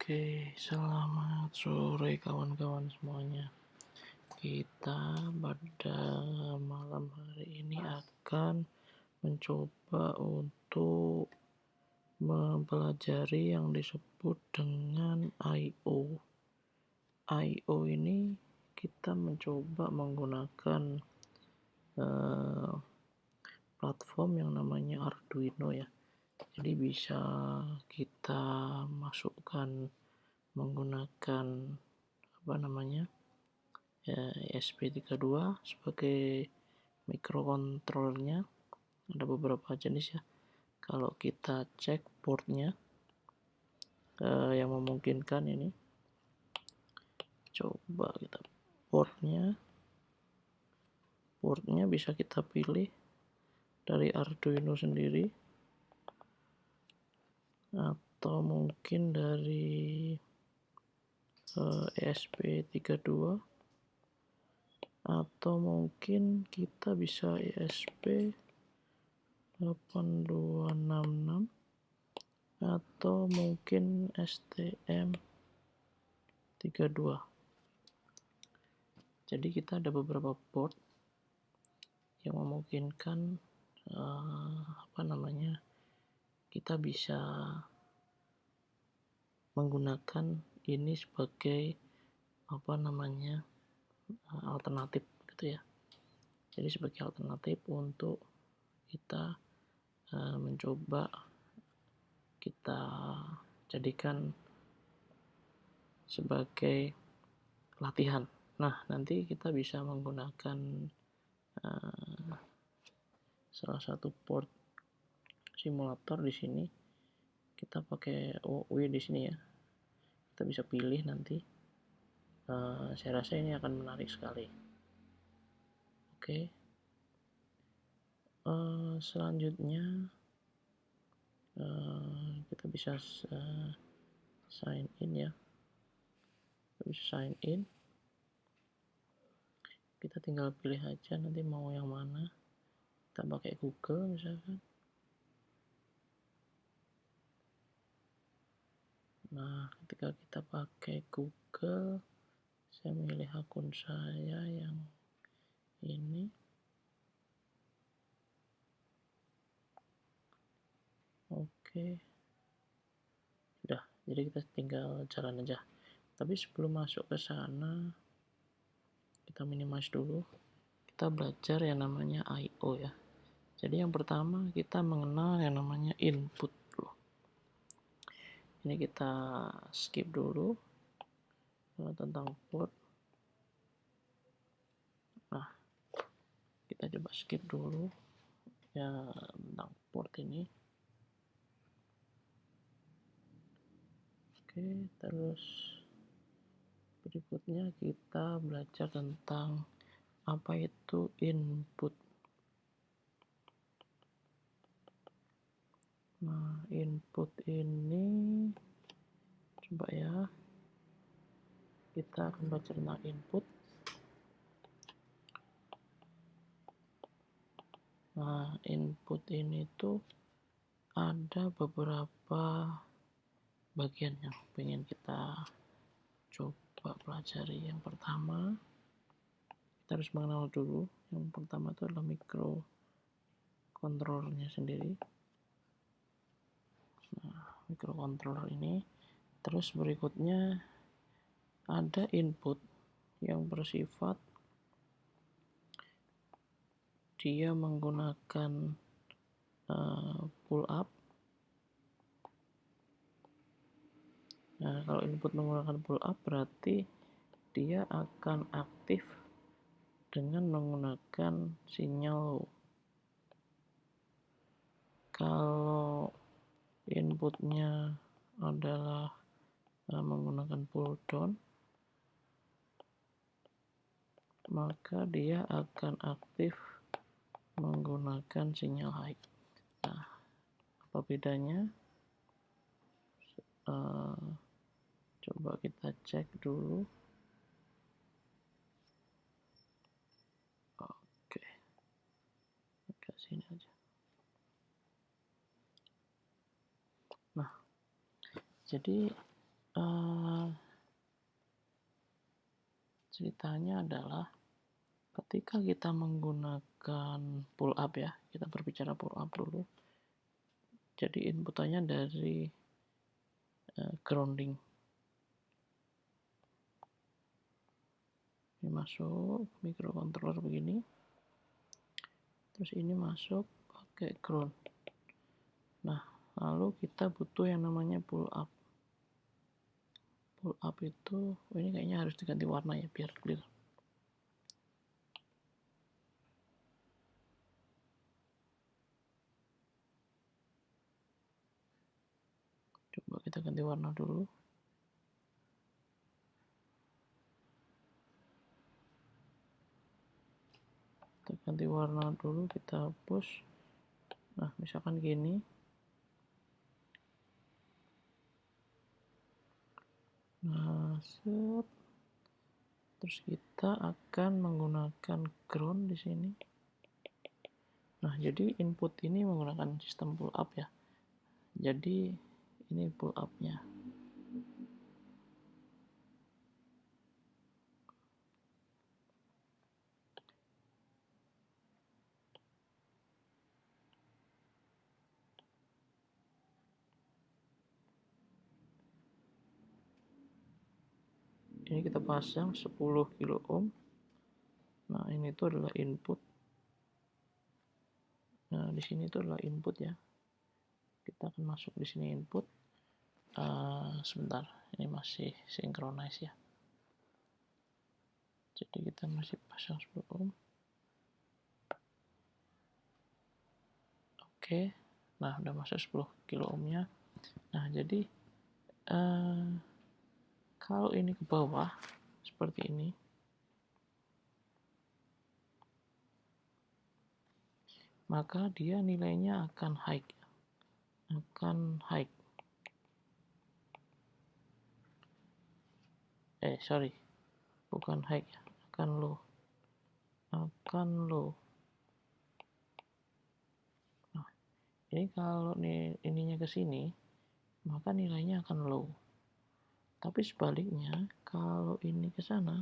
Oke, selamat sore kawan-kawan semuanya. Kita pada malam hari ini akan mencoba untuk mempelajari yang disebut dengan I/O. I/O ini kita mencoba menggunakan platform yang namanya Arduino ya. Jadi bisa kita masukkan menggunakan ESP32 sebagai microcontrollernya. Ada beberapa jenis ya. Kalau kita cek portnya yang memungkinkan ini, coba kita portnya bisa kita pilih dari Arduino sendiri atau mungkin dari ESP32 atau mungkin kita bisa ESP8266 atau mungkin STM32. Jadi kita ada beberapa port yang memungkinkan kita bisa menggunakan ini sebagai alternatif gitu ya. Jadi sebagai alternatif untuk kita mencoba kita jadikan sebagai latihan. Nah, nanti kita bisa menggunakan salah satu port simulator di sini. Kita pakai OW di sini ya. Kita bisa pilih nanti. Saya rasa ini akan menarik sekali. Oke. Selanjutnya kita bisa sign in ya. Kita bisa sign in. Kita tinggal pilih aja nanti mau yang mana. Kita pakai Google misalkan. Nah, ketika kita pakai Google, saya milih akun saya yang ini. Oke. Udah, jadi kita tinggal jalan aja. Tapi sebelum masuk ke sana, kita minimize dulu. Kita belajar yang namanya I/O ya. Jadi yang pertama kita mengenal yang namanya input dulu. Ini kita skip dulu tentang port. Nah, kita coba skip dulu ya tentang port ini. Oke, terus berikutnya kita belajar tentang apa itu input. Nah, input ini coba ya, kita akan belajar tentang input. Nah, input ini tuh ada beberapa bagian yang pengen kita coba pelajari. Yang pertama, kita harus mengenal dulu. Yang pertama itu adalah microcontrollernya sendiri. Nah, microcontroller ini. Terus berikutnya ada input yang bersifat dia menggunakan pull up. Nah, kalau input menggunakan pull up berarti dia akan aktif dengan menggunakan sinyal low. Kalau inputnya adalah menggunakan pull down, maka dia akan aktif menggunakan sinyal high. Nah, apa bedanya? Coba kita cek dulu. Oke, ke sini aja. Nah, jadi ceritanya adalah ketika kita menggunakan pull up ya, kita berbicara pull up dulu. Jadi inputannya dari grounding. Ini masuk microcontroller begini. Terus ini masuk pakai ground. Nah, lalu kita butuh yang namanya pull up. Pull up itu, ini kayaknya harus diganti warna ya biar clear. Coba kita ganti warna dulu. Kita ganti warna dulu, kita hapus. Nah, misalkan gini. Nah, set. Terus kita akan menggunakan ground di sini. Nah, jadi input ini menggunakan sistem pull up ya. Jadi ini pull up-nya. Ini kita pasang 10 kilo ohm. Nah, ini itu adalah input. Nah, di sini itu adalah input ya. Kita akan masuk di sini input. Sebentar, ini masih synchronize ya. Jadi kita masih pasang 10 ohm. Oke. Nah, udah masuk 10 kilo ohmnya. Nah, jadi kalau ini ke bawah seperti ini, maka dia nilainya akan high. Sorry, bukan high ya, akan low. Nah, ini kalau ininya ke sini, maka nilainya akan low. Tapi sebaliknya, kalau ini ke sana,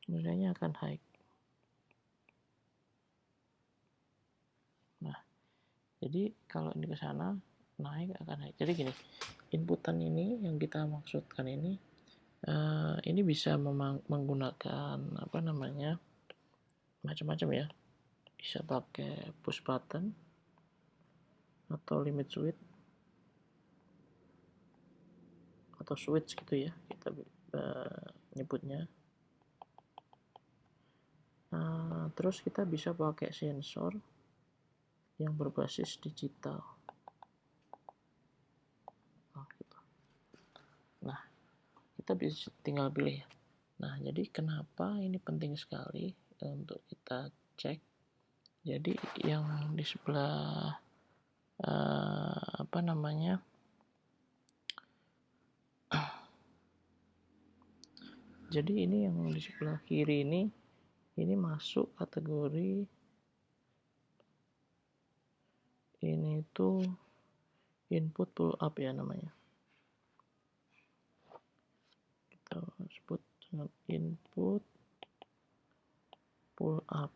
nilainya akan high. Nah, jadi kalau ini ke sana, naik akan naik. Jadi gini, inputan ini yang kita maksudkan ini bisa menggunakan apa namanya, macam-macam ya. Bisa pakai push button atau limit switch atau switch gitu ya kita nyebutnya. Terus kita bisa pakai sensor yang berbasis digital. Nah, kita bisa tinggal pilih ya. Nah, jadi kenapa ini penting sekali untuk kita cek. Jadi yang di sebelah apa namanya, jadi ini yang di sebelah kiri ini masuk kategori ini tuh input pull up ya namanya. Kita sebut dengan input pull up.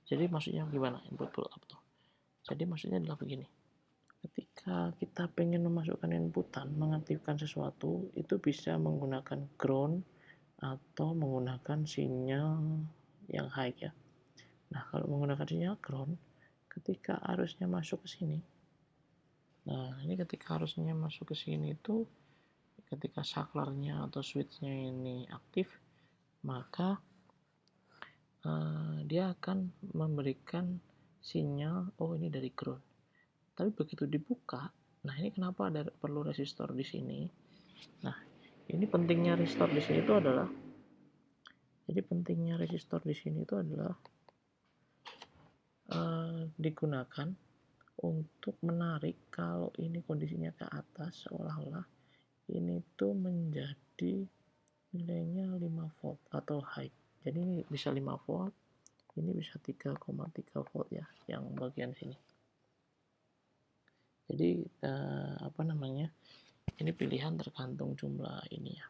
Jadi maksudnya gimana input pull up tuh? Jadi maksudnya adalah begini. Ketika kita pengen memasukkan inputan, mengaktifkan sesuatu, itu bisa menggunakan ground atau menggunakan sinyal yang high ya. Nah, kalau menggunakan sinyal ground, ketika arusnya masuk ke sini. Nah, ini ketika arusnya masuk ke sini itu ketika saklarnya atau switchnya ini aktif, maka dia akan memberikan sinyal, oh ini dari ground. Tapi begitu dibuka, nah ini kenapa ada perlu resistor di sini? Nah, ini pentingnya resistor di sini itu adalah, jadi pentingnya resistor di sini itu adalah digunakan untuk menarik kalau ini kondisinya ke atas, seolah-olah ini tuh menjadi nilainya 5 volt atau high. Jadi ini bisa 5 volt, ini bisa 3,3 volt ya, yang bagian sini. Jadi ini pilihan tergantung jumlah ini ya.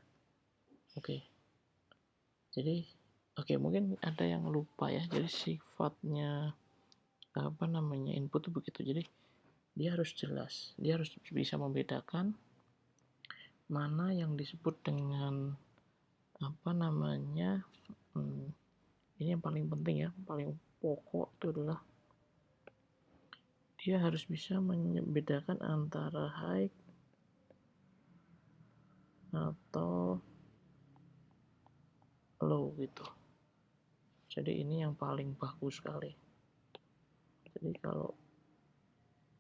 Jadi mungkin ada yang lupa ya. Jadi sifatnya input itu begitu. Jadi dia harus jelas, dia harus bisa membedakan mana yang disebut dengan ini yang paling penting ya, paling pokok itu adalah dia harus bisa membedakan antara high atau low gitu. Jadi ini yang paling bagus sekali. Jadi kalau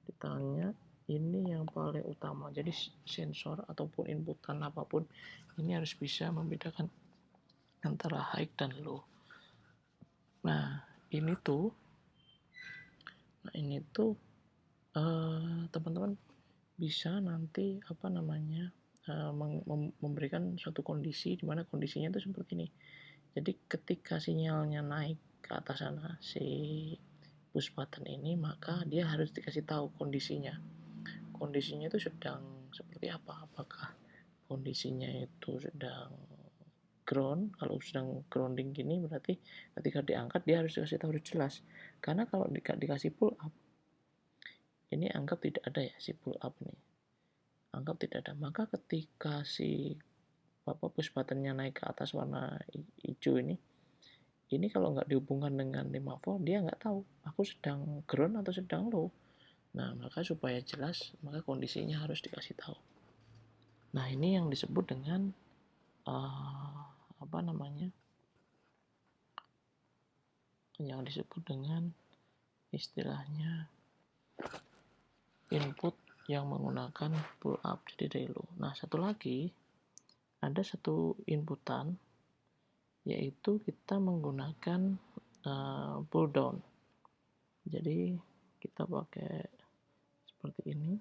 ditanya, ini yang paling utama. Jadi sensor ataupun inputan apapun ini harus bisa membedakan antara high dan low. Nah ini tuh teman-teman bisa nanti memberikan suatu kondisi di mana kondisinya itu seperti ini. Jadi ketika sinyalnya naik ke atas sana si push button ini, maka dia harus dikasih tahu kondisinya itu sedang seperti apa. Apakah kondisinya itu sedang ground? Kalau sedang grounding gini berarti ketika diangkat dia harus dikasih tahu jelas. Karena kalau dikasih pull up, ini anggap tidak ada ya si pull up nih. Anggap tidak ada. Maka ketika si push buttonnya naik ke atas warna hijau ini kalau nggak dihubungkan dengan 5 volt, dia nggak tahu aku sedang ground atau sedang low. Nah, maka supaya jelas, maka kondisinya harus dikasih tahu. Nah, ini yang disebut dengan yang disebut dengan istilahnya input yang menggunakan pull up, jadi dari low. Nah, satu lagi ada satu inputan yaitu kita menggunakan pull down. Jadi kita pakai seperti ini.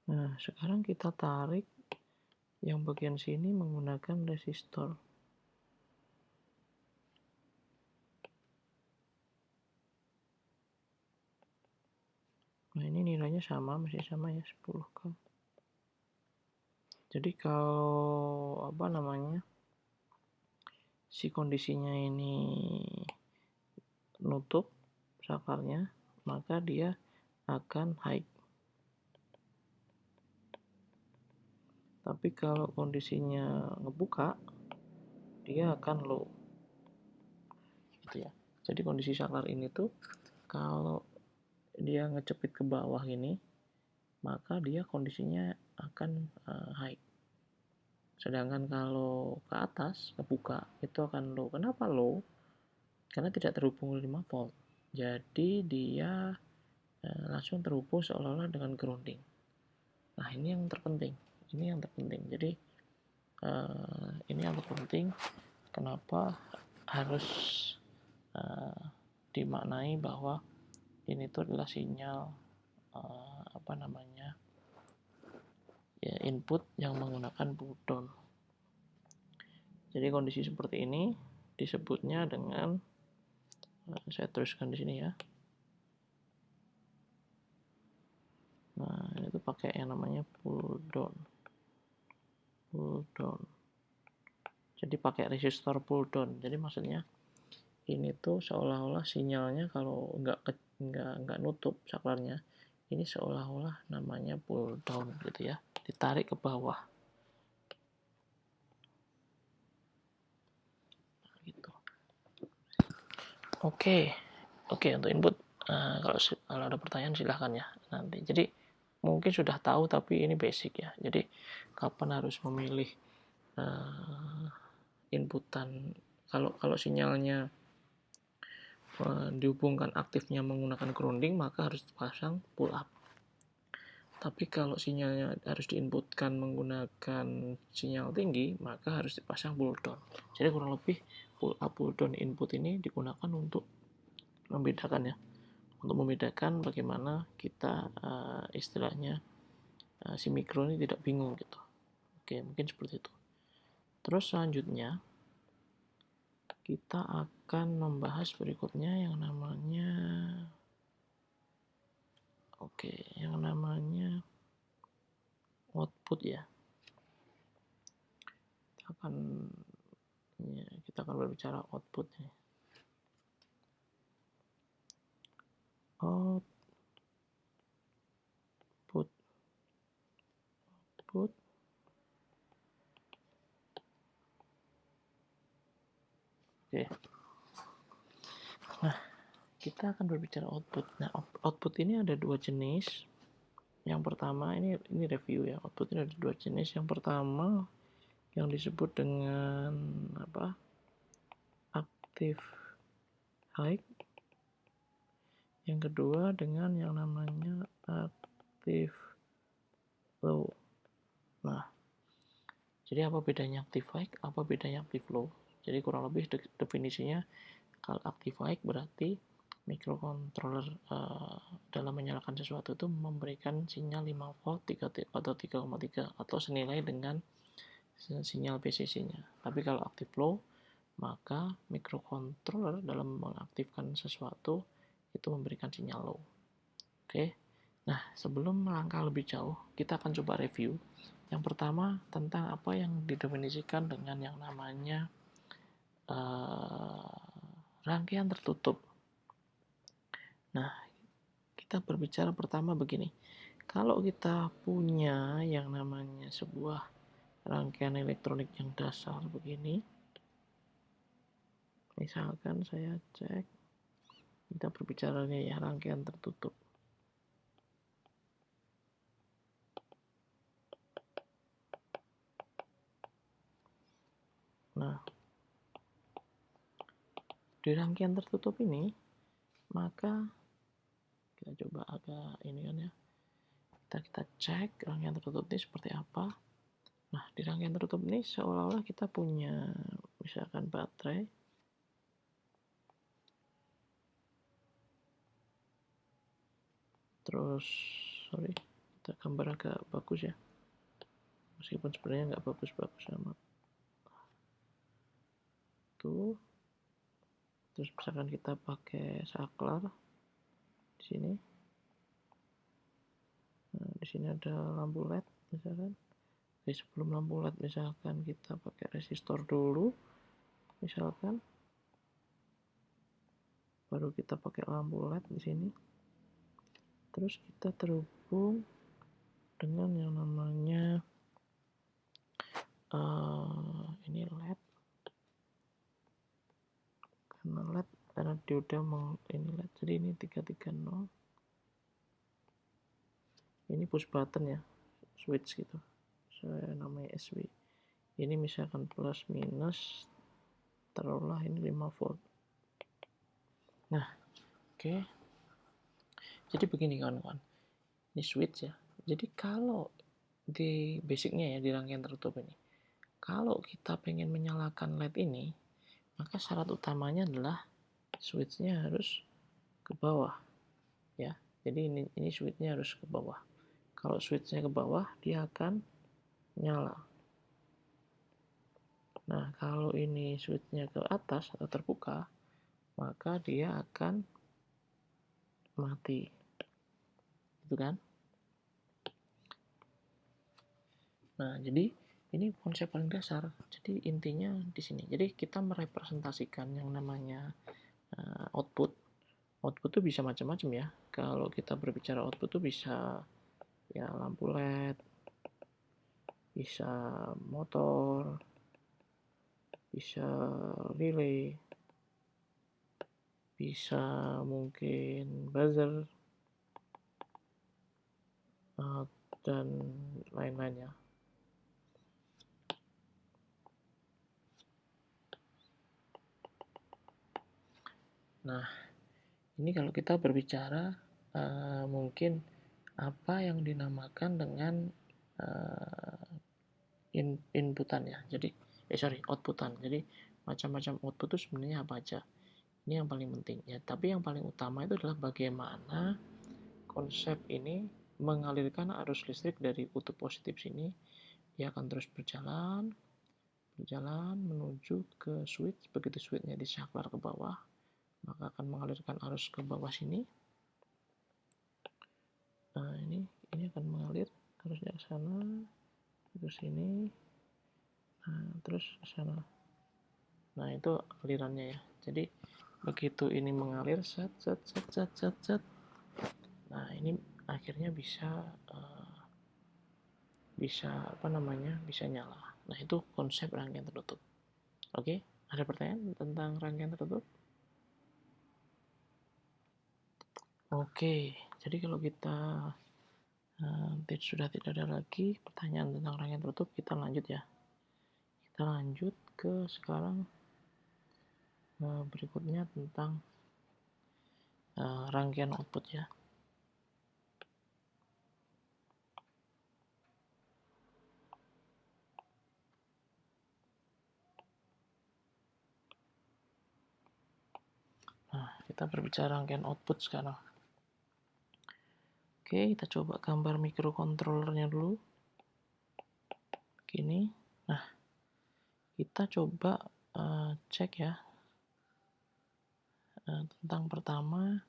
Nah, sekarang kita tarik yang bagian sini menggunakan resistor. Nah, ini nilainya masih sama ya, 10K. Jadi kalau si kondisinya ini nutup sakarnya, maka dia akan high. Tapi kalau kondisinya ngebuka, dia akan low. Gitu ya. Jadi kondisi saklar ini tuh kalau dia ngecepit ke bawah ini, maka dia kondisinya akan high. Sedangkan kalau ke atas ngebuka itu akan low. Kenapa low? Karena tidak terhubung 5 volt. Jadi dia langsung terhubung seolah-olah dengan grounding. Nah, ini yang terpenting. Jadi ini yang terpenting. Kenapa harus dimaknai bahwa ini tuh adalah sinyal input yang menggunakan pull down. Jadi kondisi seperti ini disebutnya dengan saya teruskan di sini ya. Nah, itu pakai yang namanya pull down. Jadi pakai resistor pull down. Jadi maksudnya ini tuh seolah-olah sinyalnya kalau nggak nutup saklarnya, ini seolah-olah namanya pull down gitu ya, ditarik ke bawah. Gitu. Oke, untuk input kalau ada pertanyaan silahkan ya nanti. Jadi mungkin sudah tahu tapi ini basic ya. Jadi kapan harus memilih inputan kalau sinyalnya dihubungkan aktifnya menggunakan grounding, maka harus dipasang pull up. Tapi kalau sinyalnya harus diinputkan menggunakan sinyal tinggi, maka harus dipasang pull down. Jadi kurang lebih pull up pull down input ini digunakan untuk membedakan ya, untuk membedakan bagaimana kita istilahnya si mikro ini tidak bingung gitu. Oke, mungkin seperti itu. Terus selanjutnya kita akan membahas berikutnya yang namanya yang namanya output ya. Kita akan berbicara output nih. Output Oke. Nah, kita akan berbicara output. Nah, output ini ada dua jenis. Yang pertama ini review ya. Output ini ada dua jenis. Yang pertama yang disebut dengan active high. Yang kedua dengan yang namanya active low. Nah, jadi apa bedanya active high? Apa bedanya active low? Jadi kurang lebih definisinya, kalau active high berarti microcontroller dalam menyalakan sesuatu itu memberikan sinyal 5 volt 3 atau 3,3 atau senilai dengan sinyal PCC-nya. Tapi kalau active low, maka microcontroller dalam mengaktifkan sesuatu itu memberikan sinyal low. Oke. Nah, sebelum melangkah lebih jauh, kita akan coba review. Yang pertama tentang apa yang didefinisikan dengan yang namanya rangkaian tertutup. Nah, kita berbicara pertama begini. Kalau kita punya yang namanya sebuah rangkaian elektronik yang dasar begini, misalkan saya cek, kita berbicara nih ya rangkaian tertutup. Nah, di rangkaian tertutup ini, maka kita coba agak ini kan ya, kita cek rangkaian tertutup ini seperti apa. Nah, di rangkaian tertutup ini seolah-olah kita punya misalkan baterai, terus kita gambar agak bagus ya, meskipun sebenarnya nggak bagus-bagus amat tuh. Terus misalkan kita pakai saklar di sini. Nah, di sini ada lampu LED misalkan. Oke, sebelum lampu LED misalkan kita pakai resistor dulu, misalkan, baru kita pakai lampu LED di sini. Terus kita terhubung dengan yang namanya ini LED, karena dioda ini LED, jadi ini 330. Ini push button ya, switch gitu, saya namanya SW. Ini misalkan plus minus, taruhlah ini 5 volt. Nah, oke. Jadi begini kawan-kawan, ini switch ya. Jadi kalau di basicnya ya, di rangkaian tertutup ini, kalau kita pengen menyalakan LED ini, maka syarat utamanya adalah switchnya harus ke bawah ya. Jadi ini switchnya harus ke bawah. Kalau switchnya ke bawah, dia akan nyala. Nah, kalau ini switchnya ke atas atau terbuka, maka dia akan mati. Gitu kan? Nah, jadi ini konsep paling dasar. Jadi intinya di sini. Jadi kita merepresentasikan yang namanya output. Output itu bisa macam-macam ya. Kalau kita berbicara output itu bisa ya lampu LED, bisa motor, bisa relay, bisa mungkin buzzer, dan lain-lainnya. Nah, ini kalau kita berbicara mungkin apa yang dinamakan dengan inputan ya. Jadi outputan. Jadi macam-macam output itu sebenarnya apa aja. Ini yang paling penting ya. Tapi yang paling utama itu adalah bagaimana konsep ini mengalirkan arus listrik dari kutub positif sini. Dia akan terus berjalan menuju ke switch. Begitu switchnya disaklar ke bawah, maka akan mengalirkan arus ke bawah sini. Nah, ini akan mengalir arusnya ke sana, ke sini, nah terus ke sana. Nah, itu alirannya ya. Jadi begitu ini mengalir set. Nah, ini akhirnya bisa bisa nyala. Nah, itu konsep rangkaian tertutup. Oke, ada pertanyaan tentang rangkaian tertutup? Oke, jadi kalau kita sudah tidak ada lagi pertanyaan tentang rangkaian tertutup, kita lanjut ya. Kita lanjut ke sekarang berikutnya tentang rangkaian output ya. Nah, kita berbicara rangkaian output sekarang. Oke, kita coba gambar microcontrollernya dulu. Gini. Nah, kita coba cek ya tentang pertama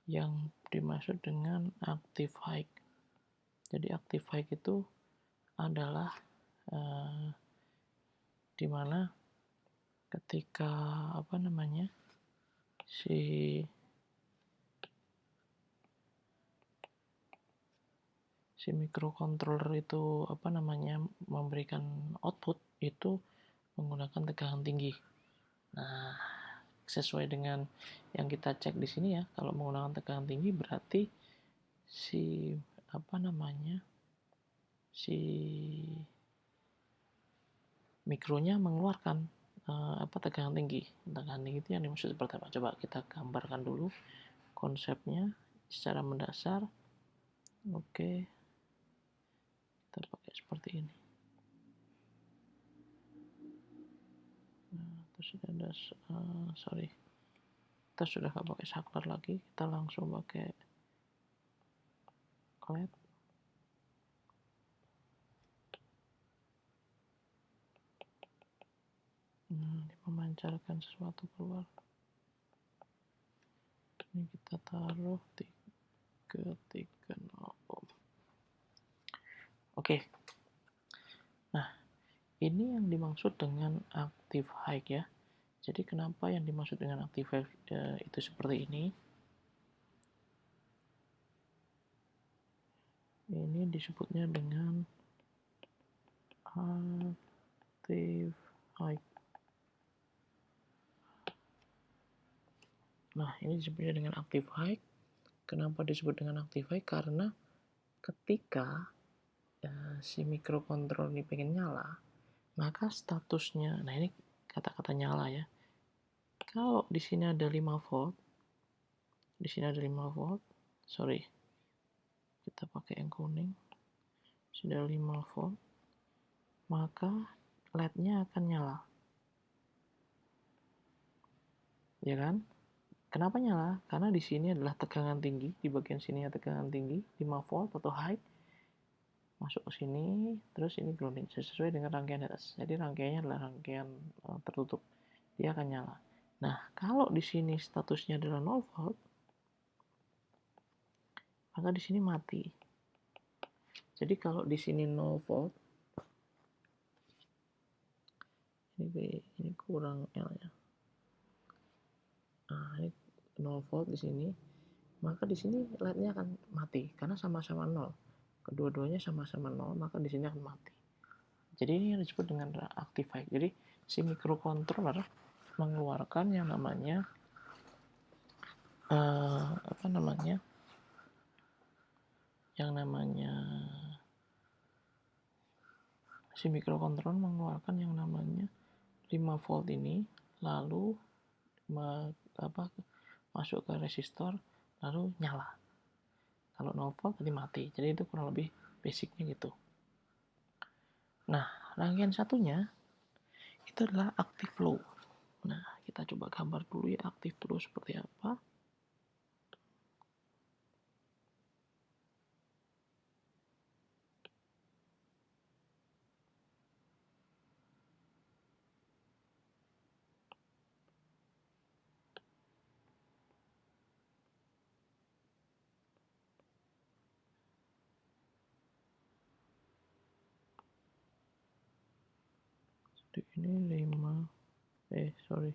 yang dimaksud dengan active high. Jadi active high itu adalah dimana ketika si microcontroller itu memberikan output itu menggunakan tegangan tinggi. Nah, sesuai dengan yang kita cek di sini ya, kalau menggunakan tegangan tinggi berarti si mikronya mengeluarkan tegangan tinggi. Tegangan tinggi itu yang dimaksud seperti apa? Coba kita gambarkan dulu konsepnya secara mendasar. Oke, kita pakai seperti ini. Nah, terus ada kita sudah nggak pakai saklar lagi, kita langsung pakai LED. Nah, memancarkan sesuatu keluar. Ini kita taruh 330 ohm. Oke. Nah, ini yang dimaksud dengan active high ya. Jadi kenapa yang dimaksud dengan active high itu seperti ini? Ini disebutnya dengan active high. Nah, ini disebutnya dengan active high. Kenapa disebut dengan active high? Karena ketika si microcontroller ini pengen nyala, maka statusnya, nah ini kata-kata nyala ya. Kalau di sini ada 5 volt, di sini ada 5 volt, kita pakai yang kuning, sudah 5 volt, maka LED-nya akan nyala. Ya kan? Kenapa nyala? Karena di sini adalah tegangan tinggi, di bagian sini ada tegangan tinggi, 5 volt atau high, masuk ke sini, terus ini grounding sesuai dengan rangkaian atas. Jadi rangkaiannya adalah rangkaian tertutup, dia akan nyala. Nah, kalau di sini statusnya adalah 0 volt, maka di sini mati. Jadi kalau di sini 0 volt, ini kurang L ya. Nah, ini 0 volt di sini, maka di sini LED-nya akan mati karena sama-sama 0. Kedua-duanya sama-sama 0, maka di sini akan mati. Jadi ini yang disebut dengan active high. Jadi si microcontroller mengeluarkan yang namanya si microcontroller mengeluarkan yang namanya 5 volt ini, lalu masuk ke resistor, lalu nyala. Kalau 0 volt tadi mati. Jadi itu kurang lebih basicnya gitu. Nah, rangkaian satunya itu adalah active low. Nah, kita coba gambar dulu ya active low seperti apa. Jadi ini 5 sorry.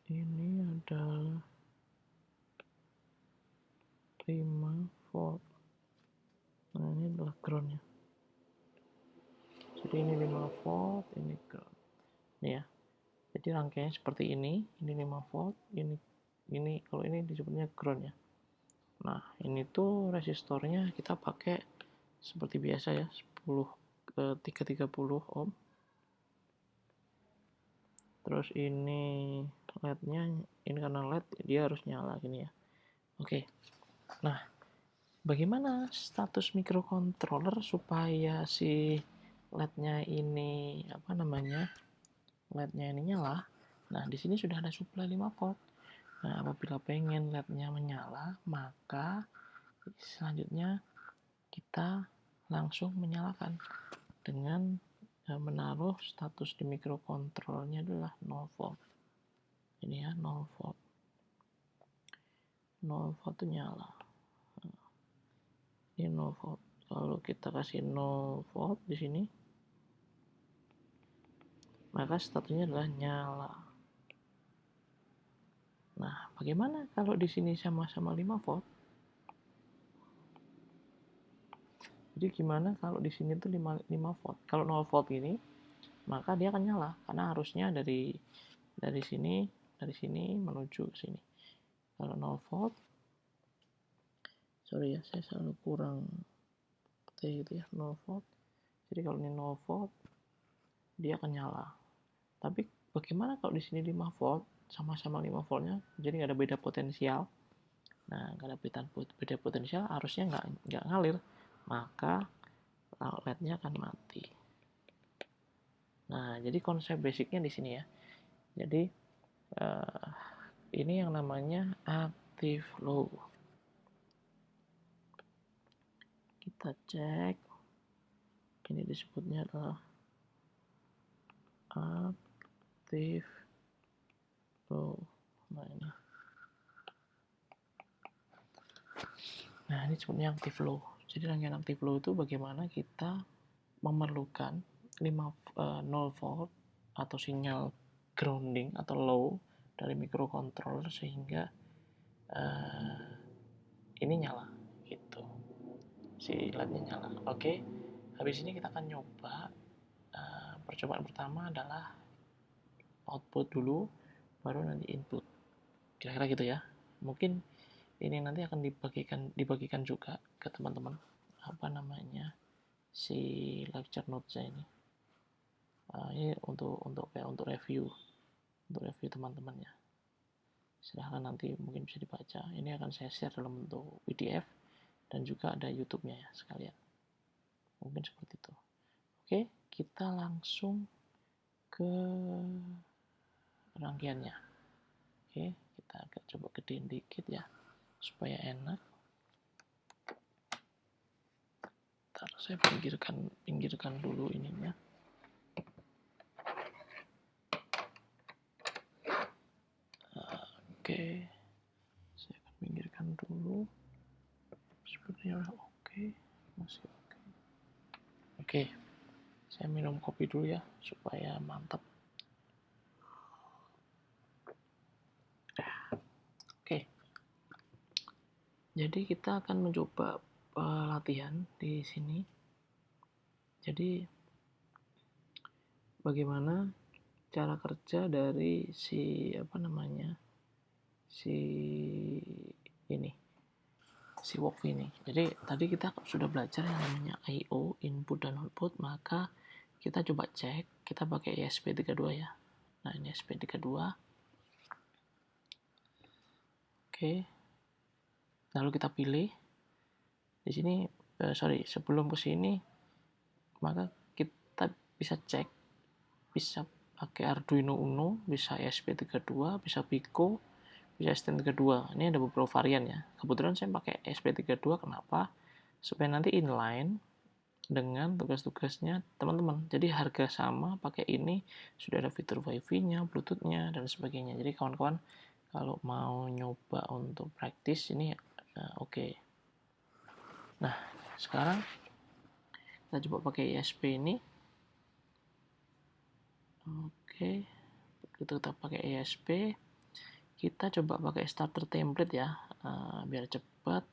Ini adalah 5 volt. Nah, ini adalah groundnya. Jadi ini 5 volt, ini ground. Ini ya. Jadi rangkaiannya seperti ini 5 volt, ini kalau ini disebutnya ground ya. Nah, ini tuh resistornya kita pakai seperti biasa ya, 330 ohm. Terus ini LED-nya, ini karena LED dia harus nyala gini ya. Oke. Nah, bagaimana status microcontroller supaya si LED-nya ini LED-nya ini nyala? Nah, di sini sudah ada supply 5 volt. Nah, apabila pengen LED-nya menyala, maka selanjutnya kita langsung menyalakan dengan menaruh status di microcontrollernya adalah 0 volt. Ini ya, 0 volt. 0 volt itu nyala. Ini 0 volt. Kalau kita kasih 0 volt di sini, maka statusnya adalah nyala. Nah, bagaimana kalau di sini sama-sama 5 volt? Jadi gimana kalau di sini tuh 5 volt? Kalau 0 volt ini, maka dia akan nyala karena arusnya dari sini menuju ke sini. Kalau 0 volt, sorry ya, saya selalu kurang gitu ya, 0 volt. Jadi kalau ini 0 volt, dia akan nyala. Tapi bagaimana kalau di sini 5 volt, sama-sama 5 voltnya, jadi nggak ada beda potensial. Nah, nggak ada beda potensial, arusnya nggak ngalir, maka LED-nya akan mati. Nah, jadi konsep basicnya di sini ya. Jadi ini yang namanya active low. Kita cek, ini disebutnya adalah active low. Nah, ini disebutnya active low. Jadi rangkaian active low itu bagaimana kita memerlukan 0 volt atau sinyal grounding atau low dari microcontroller sehingga ini nyala gitu, si LED-nya nyala. Oke, habis ini kita akan nyoba percobaan pertama adalah output dulu, baru nanti input, kira-kira gitu ya. Mungkin ini nanti akan dibagikan juga ke teman-teman si lecture notes ini. Ini untuk review teman-teman ya. Silahkan nanti mungkin bisa dibaca. Ini akan saya share dalam bentuk PDF dan juga ada YouTube-nya ya sekalian. Mungkin seperti itu. Oke, kita langsung ke rangkaiannya. Oke, kita agak coba gedein dikit ya supaya enak. Ntar saya pinggirkan dulu ininya. Oke, saya akan pinggirkan dulu. Sepertinya oke, masih oke. Oke, saya minum kopi dulu ya supaya mantap. Oke, jadi kita akan mencoba latihan di sini. Jadi bagaimana cara kerja dari si work ini. Jadi tadi kita sudah belajar yang namanya I/O, input dan output, maka kita coba cek, kita pakai ESP32 ya. Nah, ini ESP32. Oke. Lalu kita pilih di sini, sebelum ke sini maka kita bisa cek, bisa pakai Arduino Uno, bisa ESP32, bisa Pico, bisa STM32. Ini ada beberapa varian ya. Kebetulan saya pakai ESP32, kenapa? Supaya nanti inline dengan tugas-tugasnya teman-teman. Jadi harga sama, pakai ini sudah ada fitur Wi-Fi-nya, Bluetooth-nya, dan sebagainya. Jadi kawan-kawan kalau mau nyoba untuk praktis ini oke. Nah, sekarang kita coba pakai ESP ini. Oke, kita pakai ESP. Kita coba pakai starter template ya, biar cepat.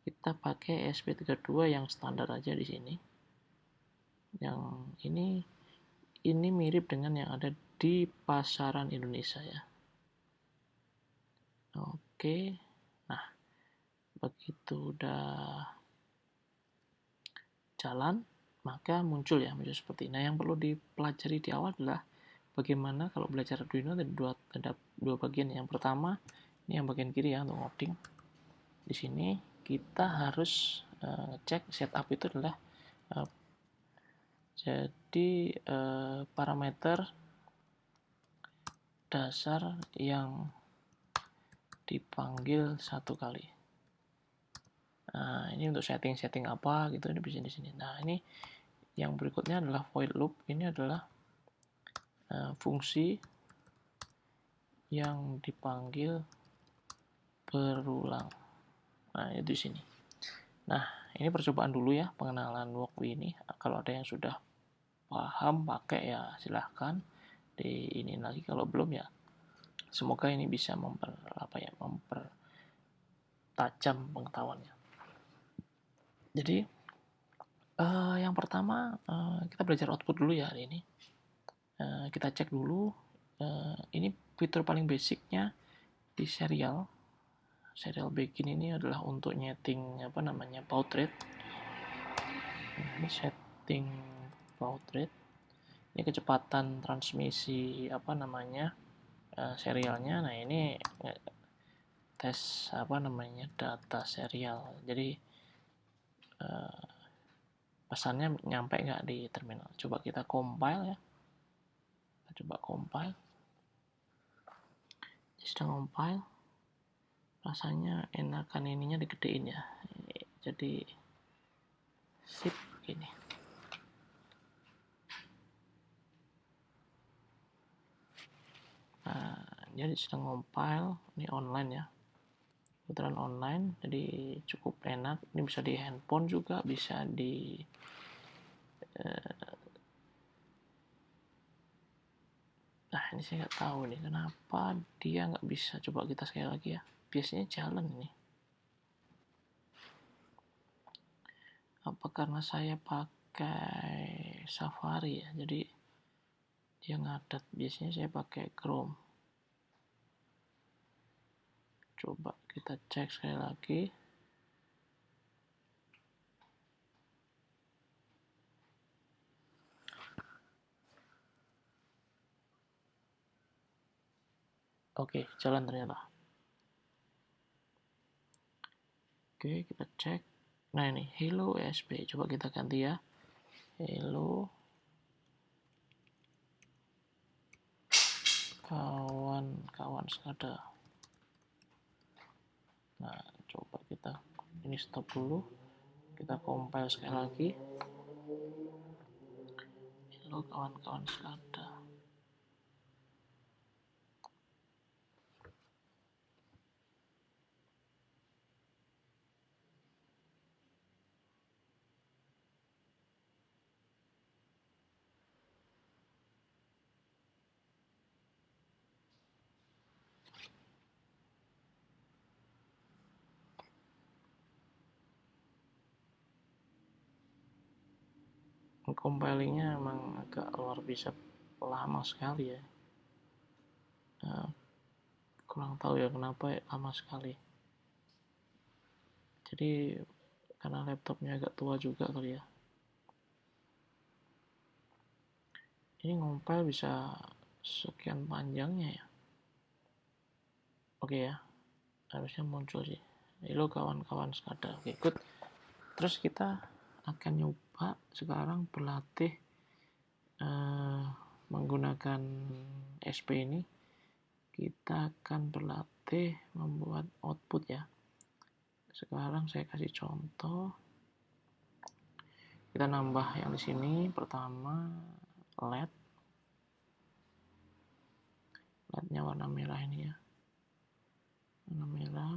Kita pakai ESP32 yang standar aja di sini. Yang ini mirip dengan yang ada di pasaran Indonesia ya. Oke, nah begitu udah jalan, maka muncul seperti ini. Nah, yang perlu dipelajari di awal adalah bagaimana kalau belajar Arduino ada dua bagian. Yang pertama, ini yang bagian kiri ya, untuk ngoding. Di sini kita harus cek setup itu adalah parameter dasar yang dipanggil satu kali. Nah, ini untuk setting apa gitu, ini bisa di sini. Nah, ini yang berikutnya adalah void loop. Ini adalah fungsi yang dipanggil berulang. Nah, itu di sini. Nah, ini percobaan dulu ya, pengenalan walkthrough ini. Kalau ada yang sudah paham pakai ya silahkan di ini lagi, kalau belum ya semoga ini bisa mempertajam pengetahuannya. Jadi yang pertama kita belajar output dulu ya hari ini. Kita cek dulu, ini fitur paling basicnya di serial begin ini adalah untuk nyeting baud rate. Ini setting baud rate, ini kecepatan transmisi serialnya. Nah, ini tes data serial, jadi pesannya nyampe nggak di terminal. Coba kita compile ya, kita coba compile. Sedang compile, rasanya enakan ininya digedein ya, jadi sip gini. Nah, jadi sedang compile, ini online ya, kebetulan online, jadi cukup enak. Ini bisa di handphone juga, bisa di nah, ini saya nggak tahu nih kenapa dia nggak bisa. Coba kita sekali lagi ya, biasanya jalan ini. Apa karena saya pakai Safari ya, jadi dia ngadat. Biasanya saya pakai Chrome. Coba kita cek sekali lagi. Oke, jalan ternyata. Oke, kita cek. Nah, ini Hello ESP. Coba kita ganti ya. Hello kawan-kawan SCADA. Nah, coba kita ini stop dulu. Kita compile sekali lagi. Hello kawan-kawan SCADA. Compilingnya emang agak luar biasa lama sekali ya. Kurang tahu ya kenapa lama sekali. Jadi karena laptopnya agak tua juga kali ya. Ini compile bisa sekian panjangnya ya. Oke ya, harusnya muncul sih. Halo kawan-kawan sekadar. Oke, good. Terus kita akan nyoba sekarang berlatih menggunakan SP ini. Kita akan berlatih membuat output ya. Sekarang saya kasih contoh. Kita nambah yang di sini. Pertama LED. LED-nya warna merah ini ya. Warna merah.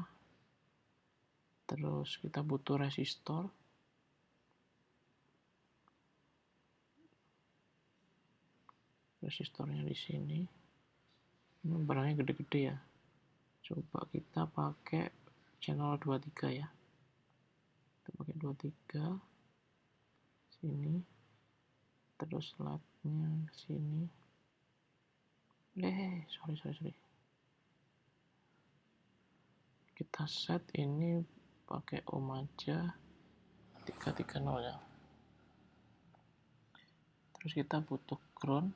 Terus kita butuh resistor. Resistornya di sini. Ini barangnya gede-gede ya. Coba kita pakai channel 23 ya. Kita pakai 23 sini. Terus LED-nya ke sini. Sorry. Kita set ini pakai ohm aja 330 ya. Terus kita butuh ground.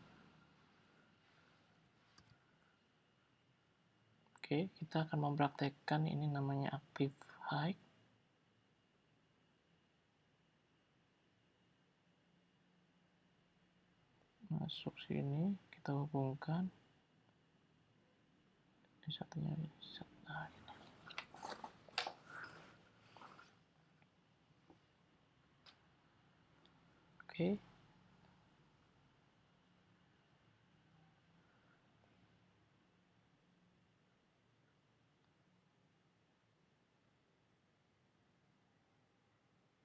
Oke, kita akan mempraktekkan ini namanya active high. Masuk sini, kita hubungkan. Ini satunya bisa. Nah, ini. Oke.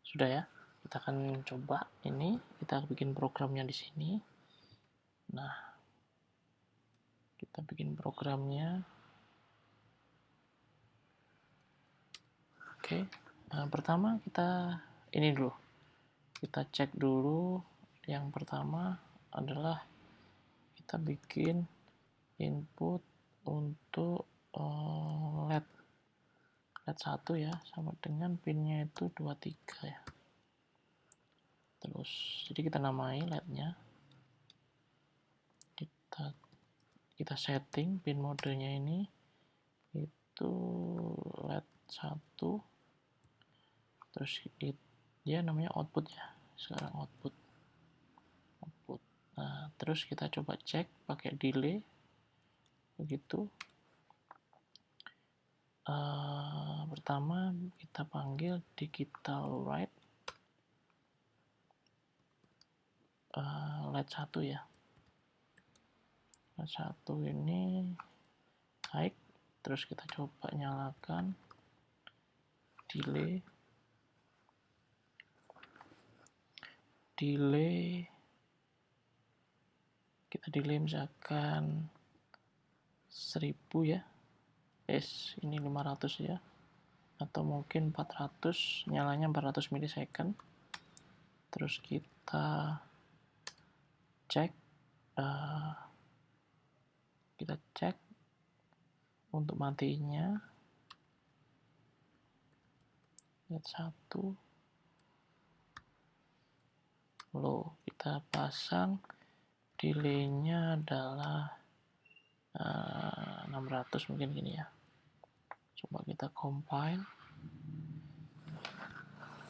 Sudah ya. Kita akan coba ini, kita bikin programnya di sini. Nah, kita bikin programnya. Oke. Nah, pertama kita ini dulu. Kita cek dulu. Yang pertama adalah kita bikin input untuk LED 1 ya, sama dengan pinnya itu 23 ya. Terus jadi kita namai LED-nya, kita setting pin modenya ini itu LED 1, terus dia namanya output ya, sekarang output. Nah, terus kita coba cek pakai delay begitu. Pertama kita panggil digital write LED 1 ya. LED 1 ini high. Terus kita coba nyalakan delay kita delay misalkan 1000 ya. Ini 500 ya, atau mungkin 400, nyalanya 400 milisecond. Terus kita cek untuk matinya LED 1 low. Kita pasang delaynya adalah 600 mungkin gini ya. Coba kita compile,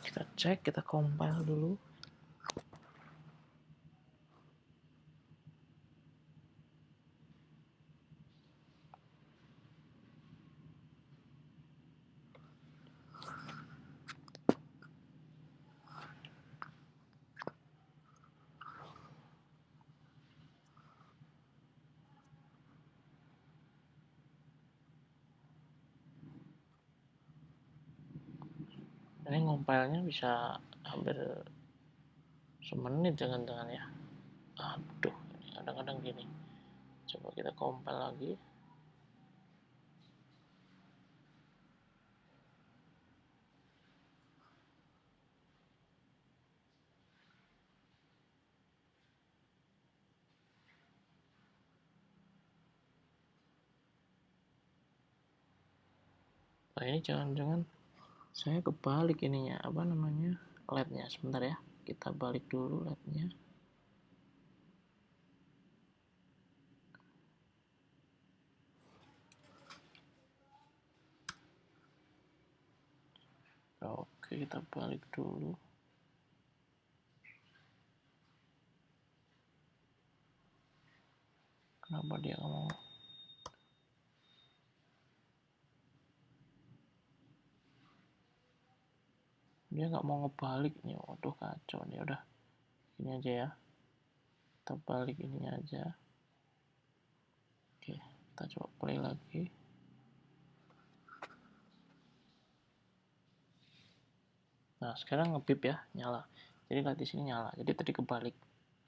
kita cek, kita compile dulu. Ini ngompilnya bisa hampir semenit jangan-jangan ya. Aduh, kadang-kadang gini. Coba kita compile lagi. Nah, ini jangan-jangan saya kebalik ininya, apa namanya, LED-nya. Sebentar ya, kita balik dulu LED-nya. Oke, kita balik dulu. Kenapa dia nggak mau? Dia nggak mau ngebalik nih. Waduh, kacau nih. Udah, ini aja ya. Kita balik ininya aja. Oke, kita coba play lagi. Nah, sekarang ngebip ya, nyala. Jadi lihat di sini nyala. Jadi tadi kebalik.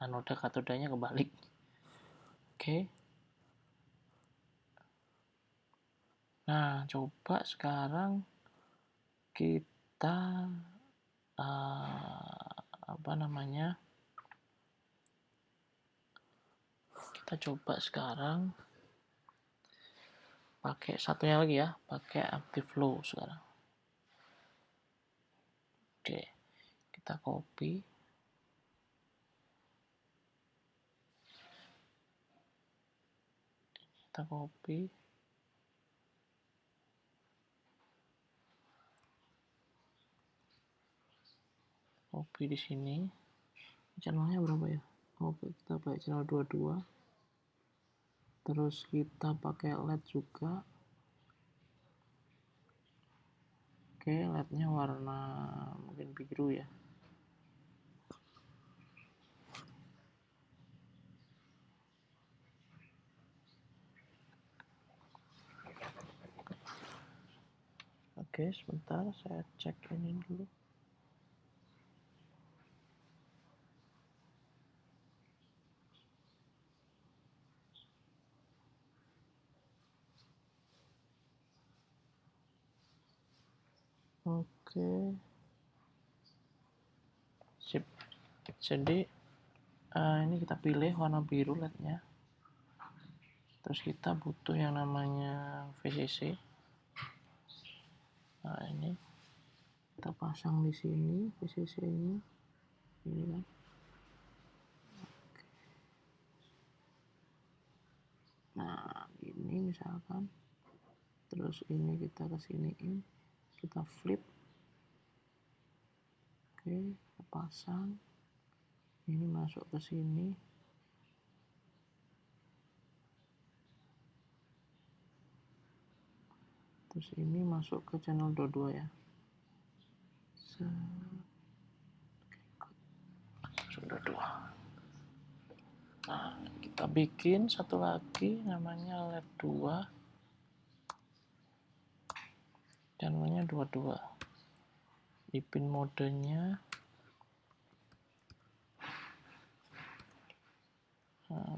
Anoda katodanya kebalik. Oke. Nah, coba sekarang kita kita coba sekarang pakai satunya lagi ya, pakai active flow sekarang. Oke, kita copy. Copy di sini. Channelnya berapa ya? Oke, kita pakai channel 22. Terus kita pakai LED juga. Oke, LED-nya warna mungkin biru ya. Oke, sebentar saya cek ini dulu. Oke. Sip. Jadi ini kita pilih warna biru LED-nya. Terus kita butuh yang namanya VCC. Nah, ini kita pasang di sini VCC-nya. Ini kan. Nah, ini misalkan. Terus ini kita kesiniin, kita flip. Oke, kita pasang. Ini masuk ke sini. Terus ini masuk ke channel 22 ya. Sudah 2. Nah, kita bikin satu lagi namanya LED 2. Channelnya 22. Di pin modenya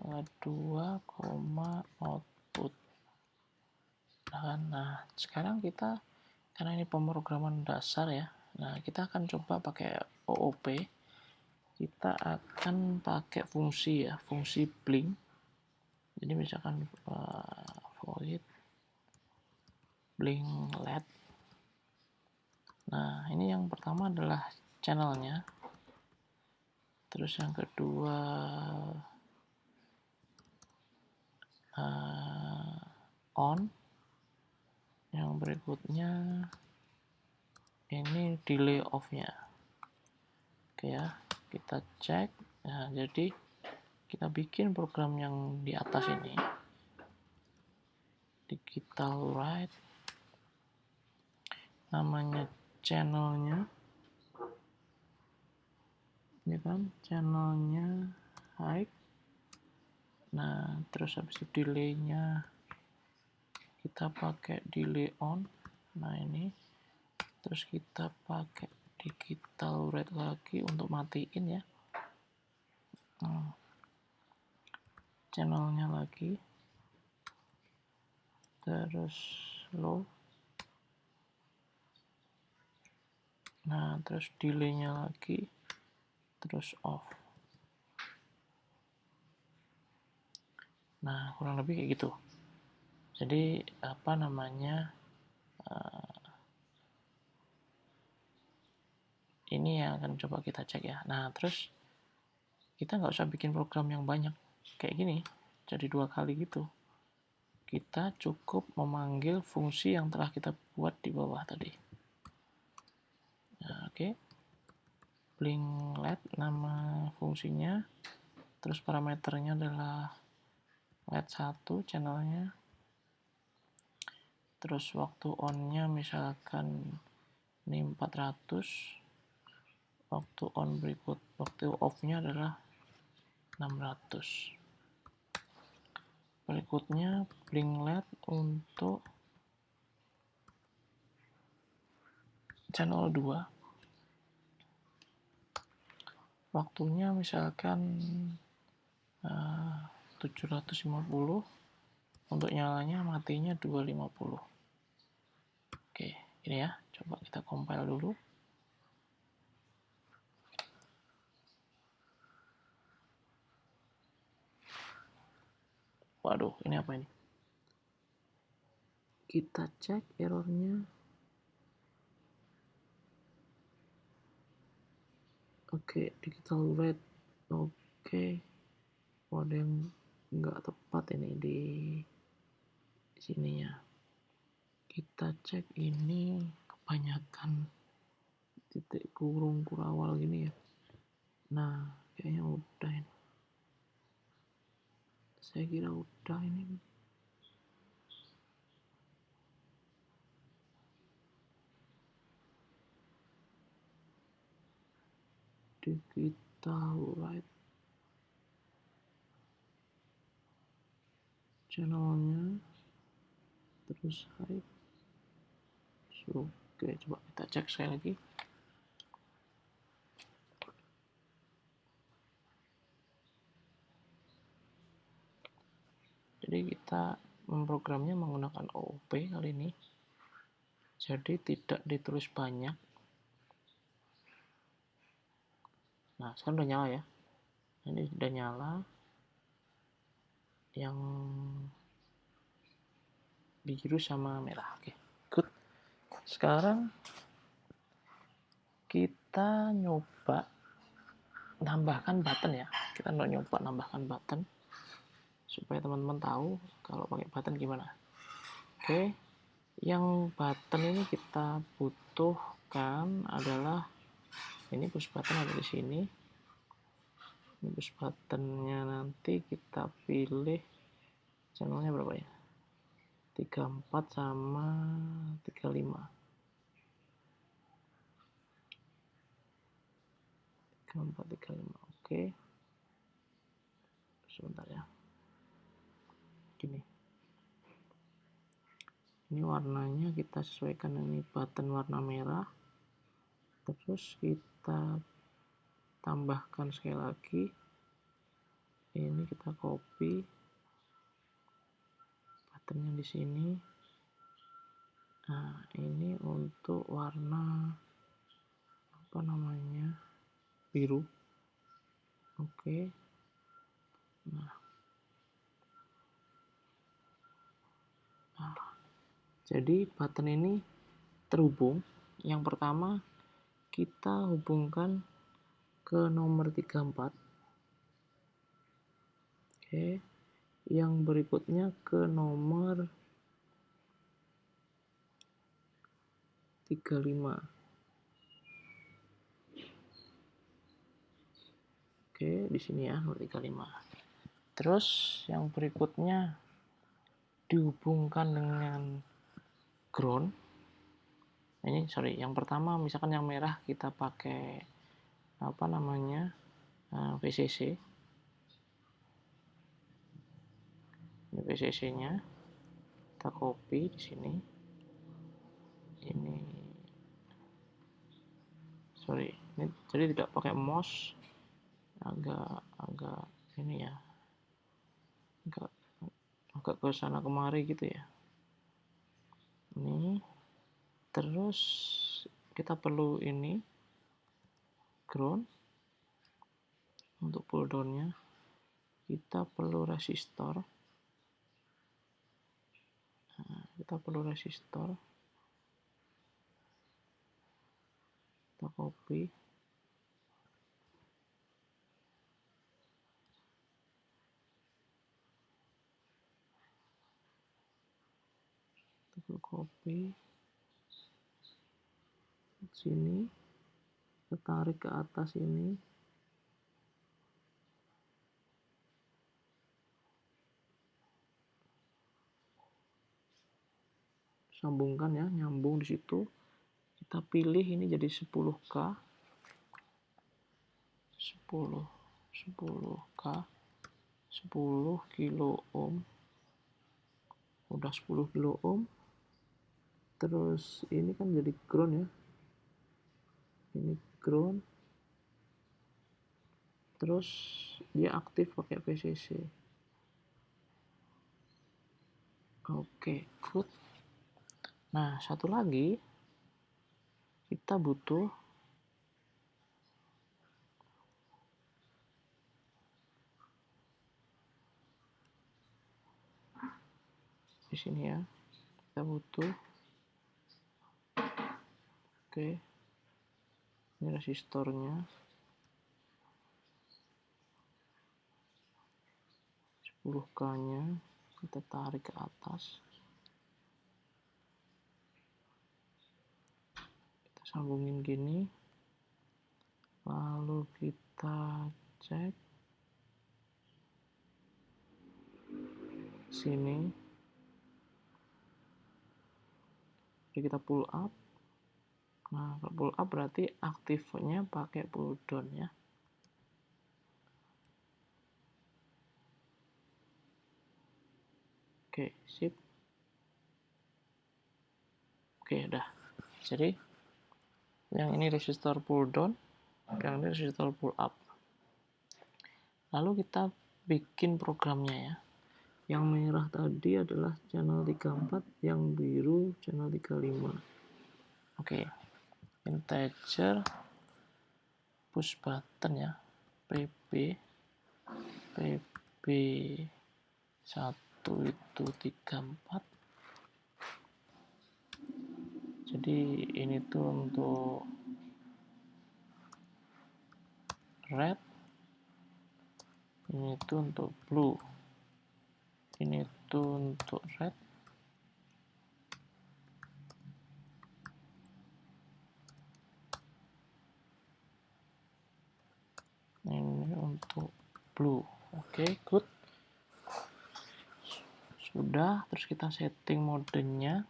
LED 2, output. Nah, sekarang kita karena ini pemrograman dasar ya. Nah, kita akan coba pakai OOP. Kita akan pakai fungsi ya, fungsi blink. Jadi misalkan void blink LED. Nah, ini yang pertama adalah channelnya. Terus yang kedua on. Yang berikutnya ini delay off-nya. Oke ya, kita cek. Nah, jadi kita bikin program yang di atas ini. Digital write. Namanya channelnya. Ini kan channelnya high. Nah, terus habis itu delay-nya kita pakai delay on. Nah, ini terus kita pakai digital write lagi untuk matiin ya. Channelnya lagi, terus low. Nah, terus delay-nya lagi, terus off. Nah, kurang lebih kayak gitu. Jadi ini yang akan coba kita cek ya. Nah, terus kita nggak usah bikin program yang banyak kayak gini, jadi 2 kali gitu. Kita cukup memanggil fungsi yang telah kita buat di bawah tadi. Nah, Oke, blink LED nama fungsinya, terus parameternya adalah LED 1 channelnya, terus waktu on-nya misalkan ini 400, waktu off-nya adalah 600. Berikutnya blink LED untuk channel 2, waktunya misalkan 750, untuk nyalanya matinya 250. Oke, ini ya, coba kita compile dulu. Waduh, ini apa ini? Kita cek errornya. Oke, digital red. Oke, ada yang nggak tepat ini di sini ya. Kita cek ini kebanyakan titik kurung kurawal gini ya. Nah, kayaknya udah ini. Saya kira udah ini. Digital right channelnya, terus hide. Oke, coba kita cek sekali lagi. Jadi kita memprogramnya menggunakan OOP kali ini. Jadi tidak ditulis banyak. Nah, sekarang udah nyala ya. Ini udah nyala. Yang biru sama merah. Oke, good. Sekarang kita nyoba tambahkan button ya. Kita nyoba nambahkan button supaya teman-teman tahu kalau pakai button gimana. Oke, yang button ini kita butuhkan adalah ini push button ada di sini. Ini push buttonnya nanti kita pilih channelnya berapa ya? 34 sama 35. 34, 35. Oke. Sebentar ya. Gini. Ini warnanya kita sesuaikan, ini button warna merah. Terus kita tambahkan sekali lagi. Ini kita copy buttonnya di sini. Nah, ini untuk warna apa namanya? Biru. Oke. Nah, jadi button ini terhubung. Yang pertama kita hubungkan ke nomor 34. Oke. Yang berikutnya ke nomor 35. Oke, di sini ya nomor 35. Terus yang berikutnya dihubungkan dengan ground. Ini sorry, yang pertama misalkan yang merah kita pakai apa namanya? VCC. Ini VCC-nya. Kita copy di sini. Ini sorry, ini jadi tidak pakai mouse, agak ini ya, agak ke sana kemari gitu ya. Ini terus kita perlu ini ground. Untuk pull down-nya kita perlu resistor. Kita copy, sini kita tarik ke atas ini, sambungkan ya, nyambung di situ. Kita pilih ini jadi 10K, 10K, 10 kilo ohm, udah 10 kilo ohm. Terus ini kan jadi ground ya, ini ground, terus dia aktif pakai VCC. Oke, good. Nah, satu lagi kita butuh di sini ya, kita butuh, oke, ini resistornya 10K nya kita tarik ke atas, kita sambungin gini, lalu kita cek sini, jadi kita pull up. Nah, kalau pull up berarti aktifnya pakai pull down ya. Oke, sip. Oke, udah. Jadi yang ini resistor pull down, yang ini resistor pull up. Lalu kita bikin programnya ya. Yang merah tadi adalah channel 34, yang biru channel 35. Oke. Integer push button ya. PP 1 itu 34. Jadi ini tuh untuk red, ini tuh untuk blue, ini tuh untuk red, ini untuk blue. Oke, good. Sudah, terus kita setting modenya,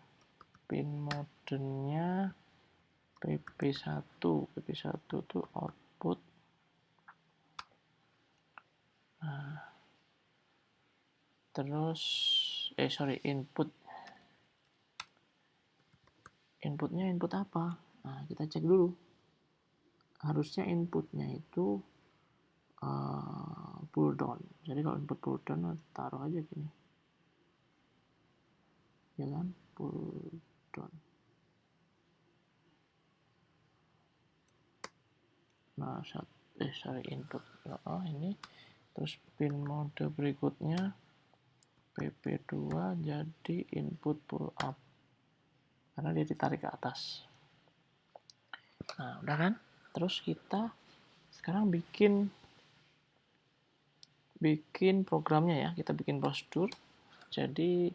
pin modenya PP1. PP1 itu output. Nah, terus input. Inputnya input apa? Nah, kita cek dulu. Harusnya inputnya itu pull down. Jadi kalau input pull down, taruh aja gini, ya kan, pull down. Nah, input. Oh, ini. Terus pin mode berikutnya PP2 jadi input pull up, karena dia ditarik ke atas. Nah, udah kan? Terus kita sekarang bikin programnya ya. Kita bikin prosedur. Jadi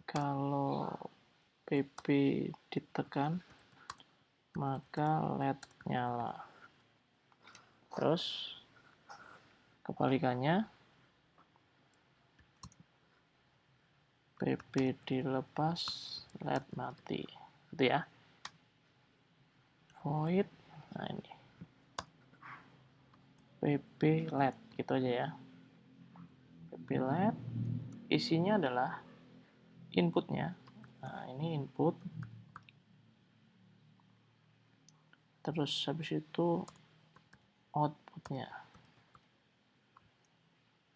kalau PP ditekan, maka LED nyala. Terus kebalikannya, PP dilepas, LED mati. Gitu ya. Void, nah ini PP LED, gitu aja ya. PP LED isinya adalah inputnya. Nah, ini input. Terus habis itu outputnya.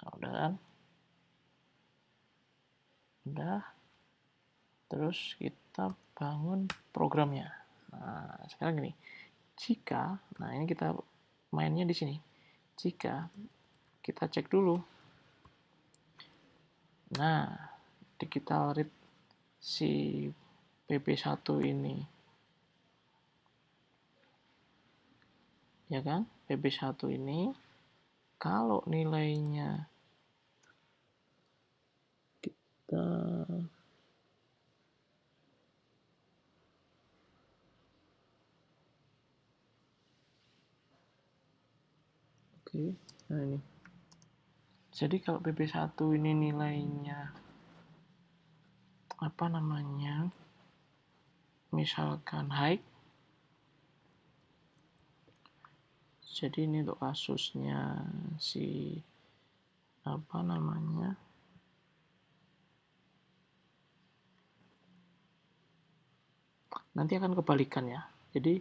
Nah, udah kan? Udah. Terus kita bangun programnya. Nah, sekarang gini. Jika, nah ini kita mainnya di sini. Jika kita cek dulu. Nah, digital read si PP1 ini, ya kan? PP1 ini kalau nilainya kita Oke, nah ini. Jadi kalau PP1 ini nilainya apa namanya? Misalkan high. Jadi ini untuk kasusnya si apa namanya? Nanti akan kebalikan ya. Jadi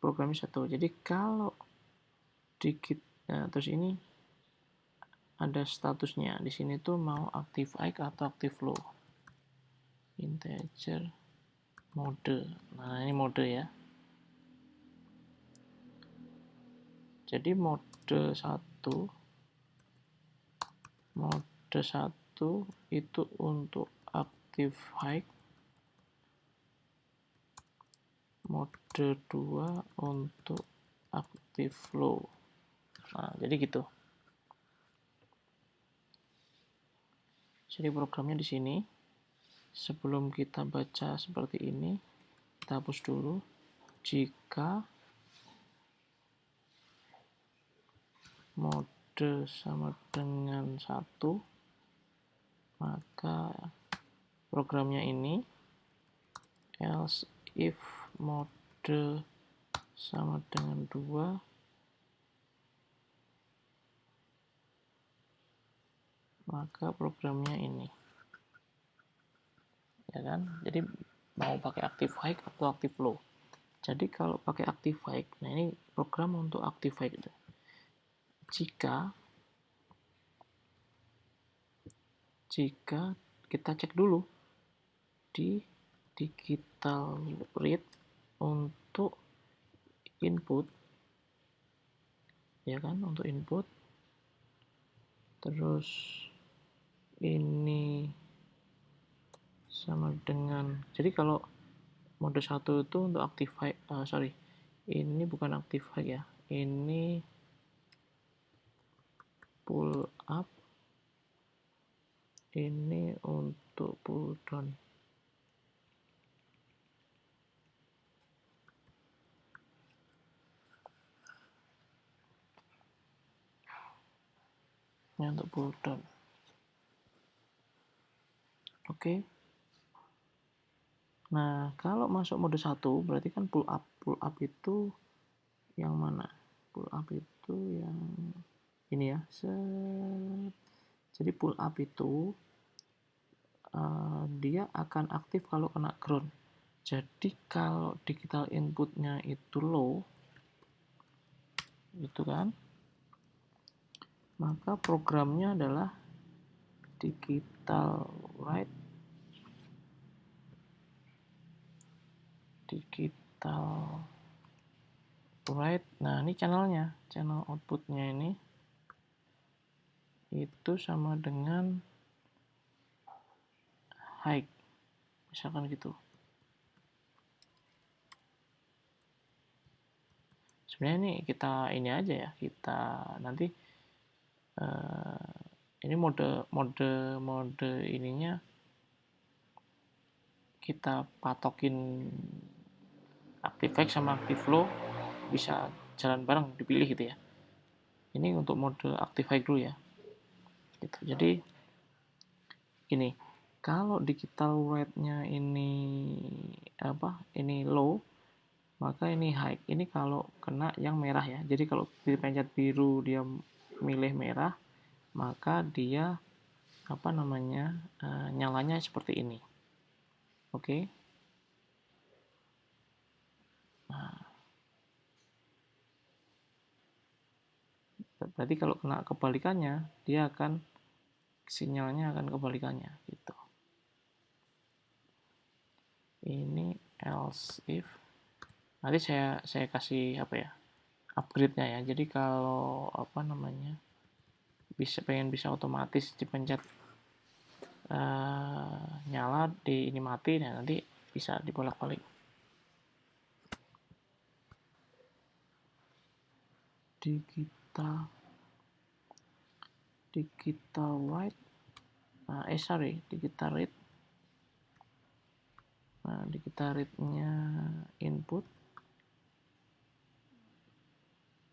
programnya satu. Jadi kalau dikit terus ini ada statusnya di sini tuh mau active high atau active low. Integer mode. Nah, ini mode ya. Jadi mode 1 itu untuk active high, mode 2 untuk active low. Nah, jadi gitu. Jadi programnya di sini. Sebelum kita baca seperti ini, kita hapus dulu. Jika mode sama dengan 1, maka programnya ini else if mode sama dengan 2, maka programnya ini. Ya kan? Jadi mau pakai active high atau active low. Jadi kalau pakai active high, nah ini program untuk active high gitu. Jika kita cek dulu di digital read untuk input, ya kan, untuk input. Terus ini sama dengan, jadi kalau mode 1 itu untuk active high, ini bukan active high ya, ini pull up, ini untuk pull down. Ini untuk pull down. Oke. Nah, kalau masuk mode 1 berarti kan pull up. Pull up itu yang mana? Pull up itu yang ini ya. Jadi pull up itu dia akan aktif kalau kena ground. Jadi kalau digital inputnya itu low, itu kan, maka programnya adalah digital write, nah ini channelnya, channel outputnya ini itu sama dengan high, misalkan gitu. Sebenarnya ini kita ini aja ya, kita nanti ini mode ininya kita patokin active high sama active low, bisa jalan bareng, dipilih gitu ya. Ini untuk mode active high dulu ya. Gitu. Jadi gini, kalau digital write-nya ini ini low, maka ini high. Ini kalau kena yang merah ya. Jadi kalau dipencet biru dia milih merah, maka dia nyalanya seperti ini. Oke. Nah, berarti kalau kena kebalikannya, dia akan sinyalnya akan kebalikannya gitu. Ini else if. Nanti saya kasih upgrade-nya ya. Jadi kalau pengen bisa otomatis dipencet nyala, di ini mati, nah nanti bisa dibolak-balik. Digital write, digital read. Nah, digital read-nya input.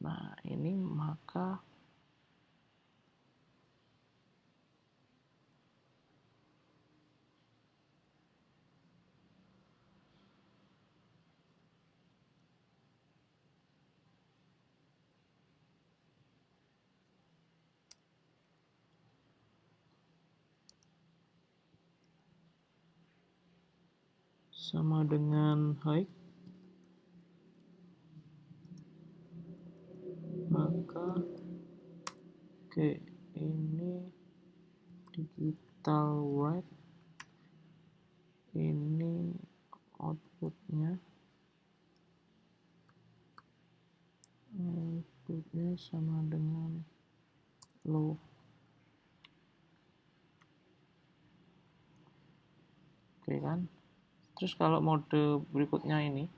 Nah, ini maka sama dengan height, maka oke, ini digital write, ini outputnya sama dengan low. Oke kan, terus kalau mode berikutnya ini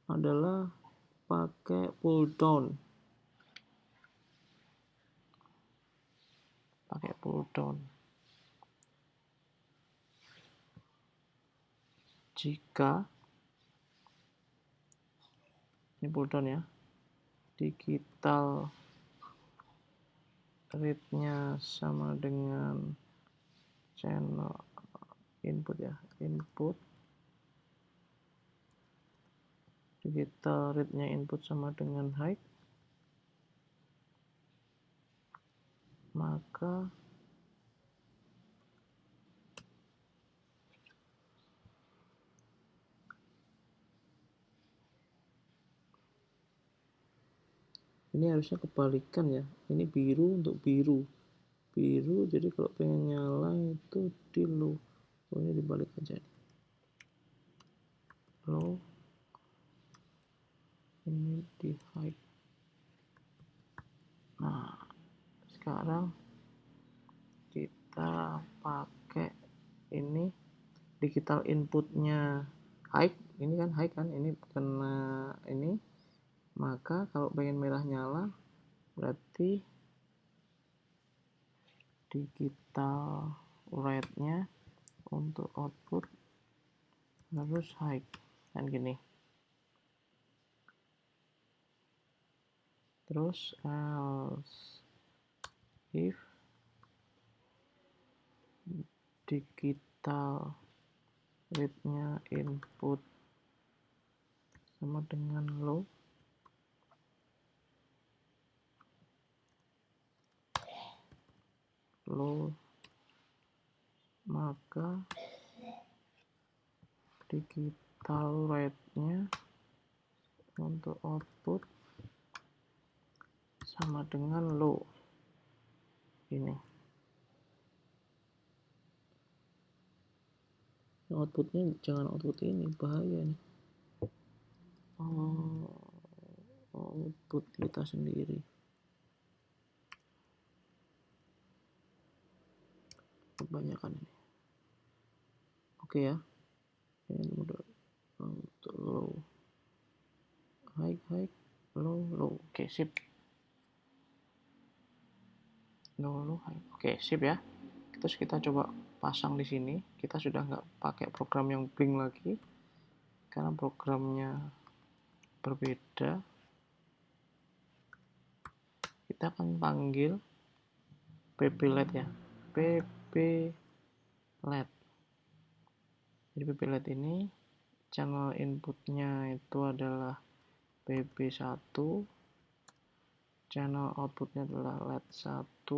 adalah pakai pull down. Jika ini pull down ya, digital read-nya sama dengan channel input ya, input digital read-nya input sama dengan height, maka ini harusnya kebalikan ya, ini biru untuk biru, jadi kalau pengen nyala itu di low. Ini dibalik aja nih. Low, ini di high. Nah, sekarang kita pakai ini digital inputnya high, ini kan high kan, ini kena ini, maka kalau pengen merah nyala berarti digital write-nya untuk output harus high kan gini. Terus else if digital read-nya input sama dengan low, maka digital write-nya untuk output sama dengan low. Ini outputnya jangan output ini, bahaya nih. Output kita sendiri kebanyakan ini. Oke ya, ini udah untuk low, high, low. Oke, sip. Low, high. Oke, sip ya. Terus kita coba pasang di sini. Kita sudah nggak pakai program yang blink lagi karena programnya berbeda. Kita akan panggil pplet ya, pplet. Jadi pplet ini channel inputnya itu adalah pp1, channel outputnya adalah LED1,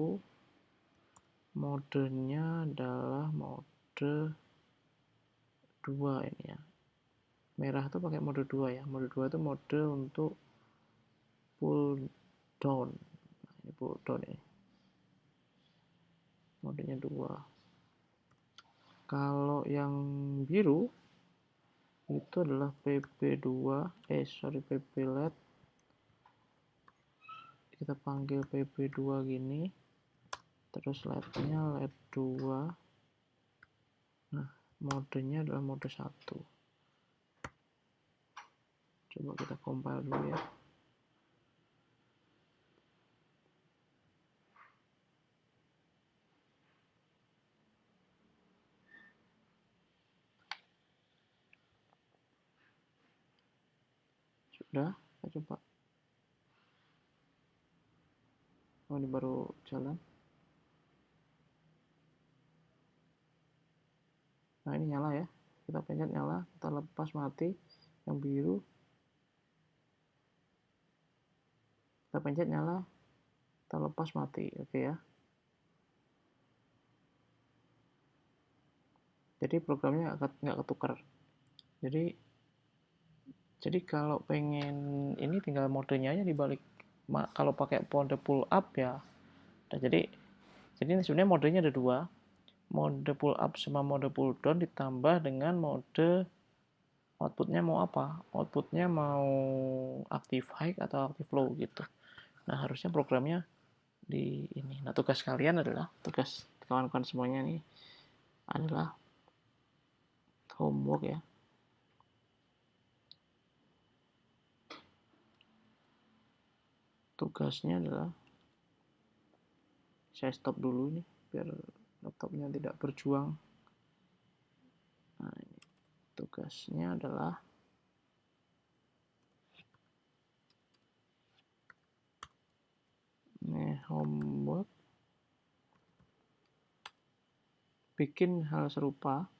modenya adalah mode 2 ini ya. Merah itu pakai mode 2 ya. Mode 2 itu mode untuk pull down. Nah, ini pull down ini. Modenya 2. Kalau yang biru itu adalah pp2, pp LED. Kita panggil pp2 gini. Terus LED-nya LED 2. Nah, modenya adalah mode 1. Coba kita compile dulu ya. Udah, kita coba. Oh, ini baru jalan. Nah, ini nyala ya. Kita pencet nyala, kita lepas mati. Yang biru. Kita pencet nyala, kita lepas mati. Oke ya. Jadi programnya nggak ketukar. Jadi kalau pengen ini tinggal modenya aja dibalik. Kalau pakai mode pull up ya. Nah, jadi sebenarnya modenya ada dua. Mode pull up sama mode pull down ditambah dengan mode outputnya mau apa. Outputnya mau active high atau active low gitu. Nah, harusnya programnya di ini. Nah, tugas kalian adalah, tugas kawan-kawan semuanya nih adalah homework ya. Tugasnya adalah, saya stop dulu nih biar laptopnya tidak berjuang. Nah, ini tugasnya adalah homework bikin hal serupa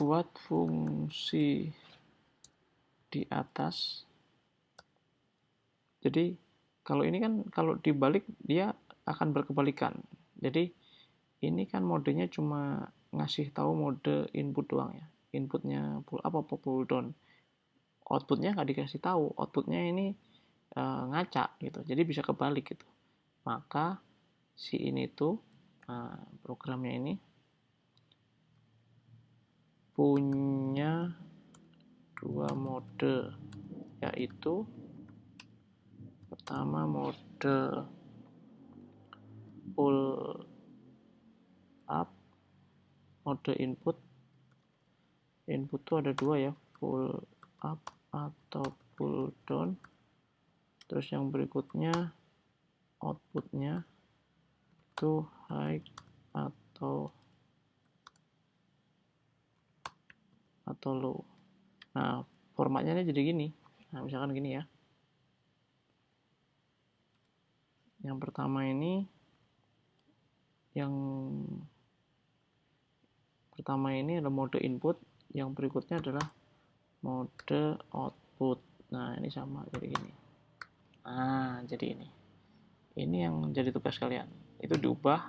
buat fungsi di atas. Jadi kalau ini kan kalau dibalik dia akan berkebalikan. Jadi ini kan modenya cuma ngasih tahu mode input doang ya. Inputnya pull up apa pull down. Outputnya nggak dikasih tahu. Outputnya ini ngaca gitu. Jadi bisa kebalik gitu. Maka si ini tuh programnya ini punya dua mode, yaitu pertama mode pull up, mode input tuh ada dua ya, pull up atau pull down. Terus yang berikutnya outputnya itu high atau low. Nah, formatnya jadi gini. Nah, misalkan gini ya. Yang pertama ini ada mode input, yang berikutnya adalah mode output. Nah, ini sama jadi gini. Nah, jadi ini. Ini yang jadi tugas kalian. Itu diubah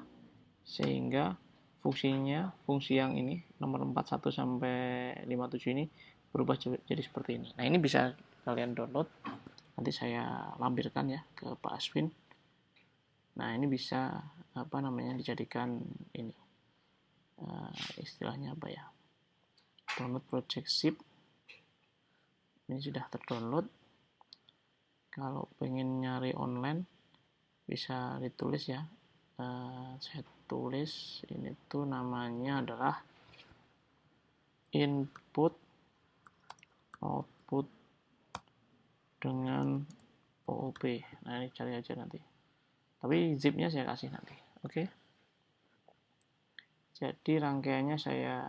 sehingga fungsi yang ini nomor 41 sampai 57 ini berubah jadi seperti ini. Nah, ini bisa kalian download. Nanti saya lampirkan ya ke Pak Aswin. Nah, ini bisa dijadikan ini istilahnya apa ya? Download project zip. Ini sudah terdownload. Kalau pengen nyari online bisa ditulis ya. Saya tulis ini tuh namanya adalah input output dengan OOP. Nah, ini cari aja nanti. Tapi zipnya saya kasih nanti. Oke. Jadi rangkaiannya saya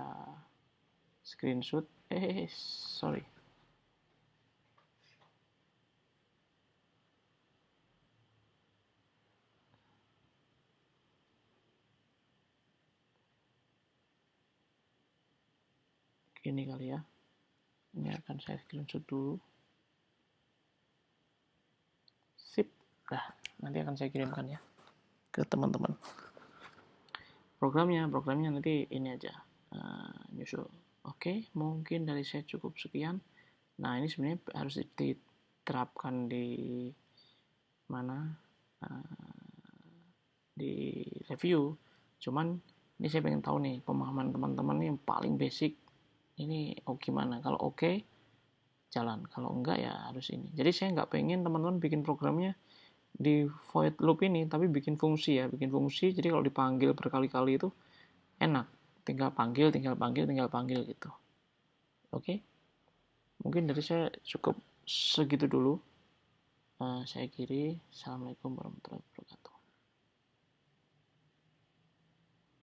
screenshot. Sorry. Ini kali ya. Ini akan saya screenshot dulu. Sip. Nah, nanti akan saya kirimkan ya ke teman-teman. Programnya nanti ini aja nyusul. Oke, mungkin dari saya cukup sekian. Nah, ini sebenarnya harus diterapkan di mana di review. Cuman ini saya pengen tahu nih pemahaman teman-teman nih yang paling basic ini gimana. Kalau oke, jalan. Kalau enggak ya harus ini. Jadi saya nggak pengen teman-teman bikin programnya di void loop ini, tapi bikin fungsi ya, jadi kalau dipanggil berkali-kali itu enak, tinggal panggil gitu. Oke, mungkin dari saya cukup segitu dulu. Saya kiri. Assalamualaikum warahmatullahi wabarakatuh.